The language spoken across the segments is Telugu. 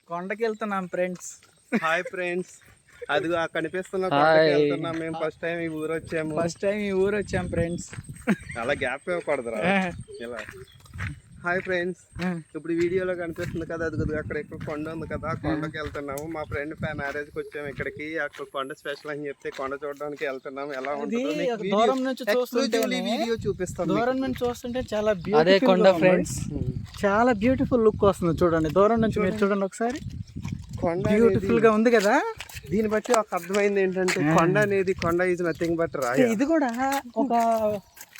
కొండకి వెళ్తున్నాం ఫ్రెండ్స్. హాయ్ ఫ్రెండ్స్, అదిగో కనిపిస్తున్న కొండకి వెళ్తున్నాం. మేము ఫస్ట్ టైం ఈ ఊరు వచ్చాం ఫ్రెండ్స్. అలా గ్యాప్ ఇవ్వకూడదురా ఇలా. హాయ్ ఫ్రెండ్స్, ఇప్పుడు వీడియోలో కనిపిస్తుంది కదా, అది అక్కడ ఇక్కడ కొండ ఉంది కదా, ఆ కొండకి వెళ్తున్నాము. మా ఫ్రెండ్ మ్యారేజ్కి వచ్చాము ఇక్కడికి. అక్కడ కొండ స్పెషల్ అని చెప్తే కొండ చూడడానికి వెళ్తున్నాము. ఎలా ఉంటుంది దూరం నుంచి చూస్తుంటే వీడియో చూపిస్తాం. దూరం నుంచి చూస్తుంటే చాలా బ్యూటిఫుల్ కొండ ఫ్రెండ్స్, చాలా బ్యూటిఫుల్ లుక్ వస్తుంది. చూడండి దూరం నుంచి మీరు చూడండి ఒకసారి, కొండ బ్యూటిఫుల్ గా ఉంది కదా. దీన్ని బట్టి ఒక అర్థమైంది ఏంటంటే కొండ అనేది కొండ ఈజ్ నథింగ్ బట్ రాయి. ఇది కూడా ఒక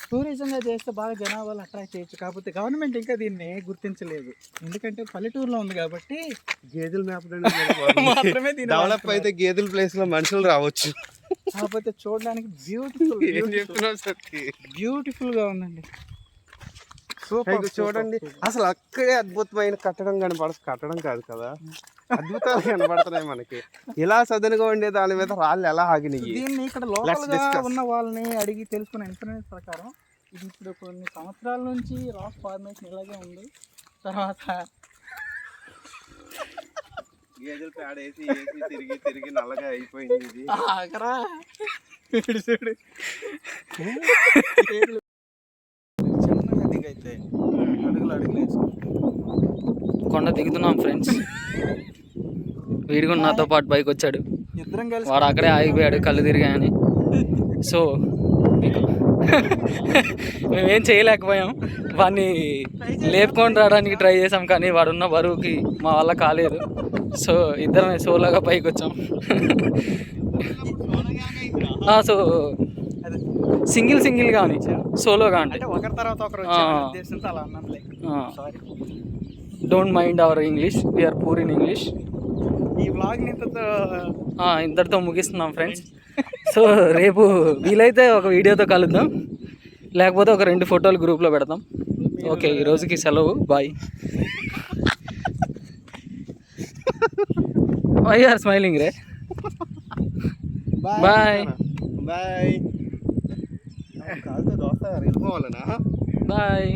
టూరిజం గా చేస్తే బాగా జనాభాలు అట్రాక్ట్ చేయొచ్చు. కాకపోతే గవర్నమెంట్ ఇంకా దీన్ని గుర్తించలేదు, ఎందుకంటే పల్లెటూరులో ఉంది కాబట్టి. గేదెల మ్యాప్ మాత్రమే డెవలప్ అయితే గేదెల ప్లేస్ లో మనుషులు రావచ్చు. కాకపోతే చూడడానికి బ్యూటిఫుల్ గా ఉందండి. సూపర్. చూడండి అసలు అక్కడే అద్భుతమైన కట్టడం కట్టడం కాదు కదా, అద్భుతాలు కనబడుతున్నాయి మనకి. ఇలా సదనుగా ఉండే దాని మీద రాళ్ళు ఎలా ఆగినాయి. దీన్ని ఇక్కడ లోకల్గా ఉన్న వాళ్ళని అడిగి తెలుసుకున్న ఇన్ఫర్మేషన్ ప్రకారం ఇది ఇప్పుడు కొన్ని సంవత్సరాల నుంచి రాక్ ఫార్మేషన్ ఇలాగే ఉంది. తర్వాత గేదెలు పేడేసి తిరిగి తిరిగి నల్లగా అయిపోయింది ఇది. చిన్నగా దిగైతే అడుగులు కొండ దిగుతున్నాం ఫ్రెండ్స్. వీడు కూడా నాతో పాటు బైక్ వచ్చాడు. ఇద్దరం కలిసి వాడు అక్కడే ఆగిపోయాడు కళ్ళు తిరిగాయని. సో మేమేం చేయలేకపోయాం, వాడిని లేపుకొని రావడానికి ట్రై చేసాం, కానీ వాడున్న బరువుకి మా వల్ల కాలేదు. సో ఇద్దరమే సోలోగా పైకి వచ్చాం. సో సింగిల్ కానీ సోలోగా అంటే ఒకరి తర్వాత ఒకరు అలా అన్నట్లే. Don't mind our English, we are poor in English. ఈ వ్లాగ్ని ఇంతటితో ముగిస్తున్నాం ఫ్రెండ్స్. సో రేపు వీలైతే ఒక వీడియోతో కలుద్దాం, లేకపోతే ఒక 2 ఫోటోలు గ్రూప్లో పెడతాం. ఓకే, ఈ రోజుకి సెలవు. బాయ్. వై ఆర్ స్మైలింగ్ రే? Bye bye. కాలుతో దోస్తా వెళ్ళిపోవాలనా? బాయ్.